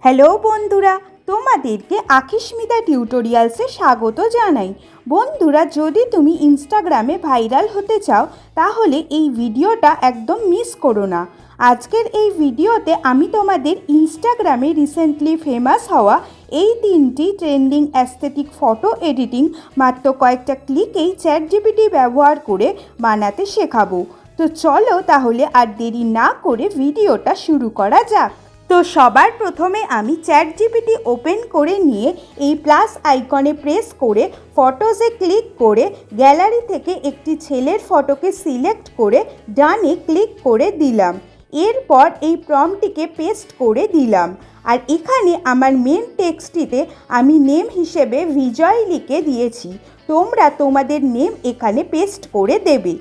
Hello বন্ধুরা, তোমাদেরকে আকিস্মিতা টিউটোরিয়ালসে স্বাগত জানাই। বন্ধুরা, যদি তুমি ইনস্টাগ্রামে ভাইরাল হতে চাও তাহলে এই ভিডিওটা একদম মিস করো না। আজকের এই ভিডিওতে আমি তোমাদের ইনস্টাগ্রামে রিসেন্টলি ফেমাস হওয়া এই 3টি ট্রেন্ডিং অ্যাস্থেটিক ফটো এডিটিং মাত্র কয়েকটা ক্লিকেই চ্যাটজিপিটি ব্যবহার করে বানাতে শেখাবো। তো চলো তাহলে আর দেরি না করে ভিডিওটা শুরু করা যাক। তো সবার প্রথমে আমি চ্যাটজিপিটি ওপেন করে নিয়ে এই প্লাস আইকনে প্রেস করে ফটোসে ক্লিক করে গ্যালারি থেকে একটি ছেলের ফটোকে সিলেক্ট করে ডানে ক্লিক করে দিলাম। এরপর এই প্রম্পটটিকে পেস্ট করে দিলাম। আর এখানে আমার মেন টেক্সটটিতে আমি নেম হিসেবে বিজয় লিখে দিয়েছি। তোমরা তোমাদের নেম এখানে পেস্ট করে দেবে।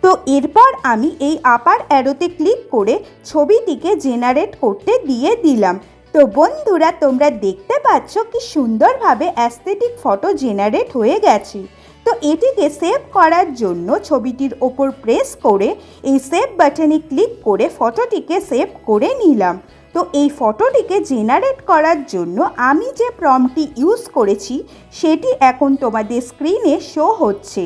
তো এরপর আমি এই আপার অ্যারোতে ক্লিক করে ছবিটিকে জেনারেট করতে দিয়ে দিলাম। তো বন্ধুরা, তোমরা দেখতে পাচ্ছ কি সুন্দরভাবে অ্যাস্থেটিক ফটো জেনারেট হয়ে গেছে। তো এটিকে সেভ করার জন্য ছবিটির ওপর প্রেস করে এই সেভ বাটনে ক্লিক করে ফটোটিকে সেভ করে নিলাম। তো এই ফটোটিকে জেনারেট করার জন্য আমি যে প্রম্পটটি ইউজ করেছি সেটি এখন তোমাদের স্ক্রিনে শো হচ্ছে।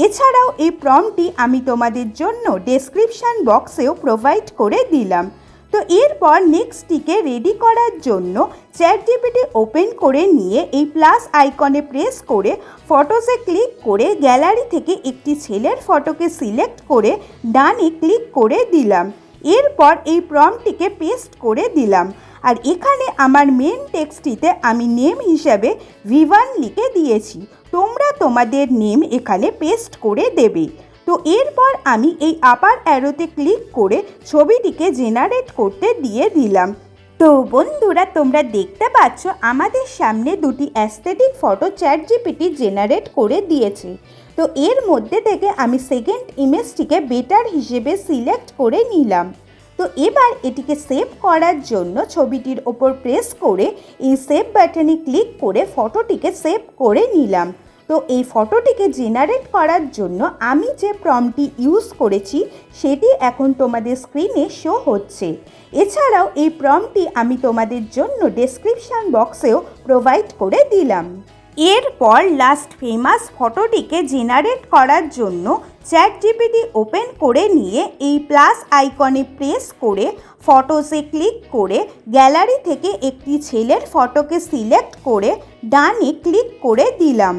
এছাড়াও এই প্রম্পটটি আমি তোমাদের জন্য ডেসক্রিপশান বক্সেও প্রোভাইড করে দিলাম। তো এরপর নেক্সটটিকে রেডি করার জন্য চ্যাটজিপিটি ওপেন করে নিয়ে এই প্লাস আইকনে প্রেস করে ফটোসে ক্লিক করে গ্যালারি থেকে একটি ছেলের ফটোকে সিলেক্ট করে ডানে ক্লিক করে দিলাম। এরপর এই প্রম্পটটিকে পেস্ট করে দিলাম। আর এখানে আমার মেন টেক্সটটিতে আমি নেম হিসাবে ভিভান লিখে দিয়েছি। তোমরা তোমাদের নেম এখানে পেস্ট করে দেবে। তো এরপর আমি এই আপার অ্যারোতে ক্লিক করে ছবিটিকে জেনারেট করতে দিয়ে দিলাম। তো বন্ধুরা, তোমরা দেখতে পাচ্ছ আমাদের সামনে দুটি অ্যাস্থেটিক ফটো চ্যাটজিপিটি জেনারেট করে দিয়েছে। তো এর মধ্যে থেকে আমি সেকেন্ড ইমেজটিকে বেটার হিসেবে সিলেক্ট করে নিলাম। তো এবার এটিকে সেভ করার জন্য ছবিটির ওপর প্রেস করে এই সেভ বাটনে ক্লিক করে ফটোটিকে সেভ করে নিলাম। তো এই ফটোটিকে জেনারেট করার জন্য আমি যে প্রম্পটটি ইউজ করেছি সেটি এখন তোমাদের স্ক্রিনে শো হচ্ছে। এছাড়াও এই প্রম্পটটি আমি তোমাদের জন্য ডেসক্রিপশান বক্সেও প্রোভাইড করে দিলাম। এরপর লাস্ট ফেমাস ফটোটিকে জেনারেট করার জন্য চ্যাটজিপিটি ওপেন করে নিয়ে এই প্লাস আইকনে প্রেস করে ফটোসে ক্লিক করে গ্যালারি থেকে একটি ছেলের ফটোকে সিলেক্ট করে ডানে ক্লিক করে দিলাম।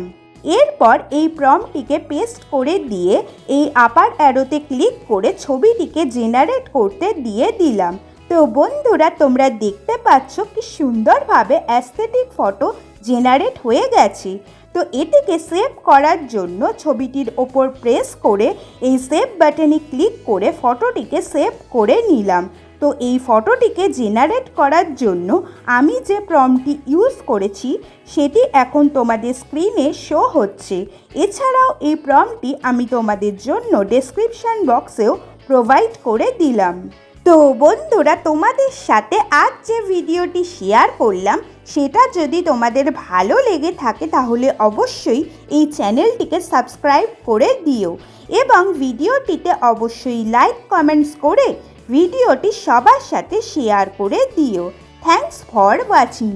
এরপর এই প্রম্পটটিকে পেস্ট করে দিয়ে এই আপার অ্যারোতে ক্লিক করে ছবিটিকে জেনারেট করতে দিয়ে দিলাম। তো বন্ধুরা, তোমরা দেখতে পাচ্ছ কি সুন্দরভাবে অ্যাস্থেটিক ফটো জেনারেট হয়ে গেছে। তো এটিকে সেভ করার জন্য ছবিটির ওপর প্রেস করে এই সেভ বাটনে ক্লিক করে ফটোটিকে সেভ করে নিলাম। তো এই ফটোটিকে জেনারেট করার জন্য আমি যে প্রম্পটটি ইউজ করেছি সেটি এখন তোমাদের স্ক্রিনে শো হচ্ছে। এছাড়াও এই প্রম্পটটি আমি তোমাদের জন্য ডেসক্রিপশান বক্সেও প্রোভাইড করে দিলাম। তো বন্ধুরা, তোমাদের সাথে আজ যে ভিডিওটি শেয়ার করলাম সেটা যদি তোমাদের ভালো লেগে থাকে তাহলে অবশ্যই এই চ্যানেলটিকে সাবস্ক্রাইব করে দিও এবং ভিডিওটিতে অবশ্যই লাইক কমেন্টস করে ভিডিওটি সবার সাথে শেয়ার করে দিও। Thanks for watching.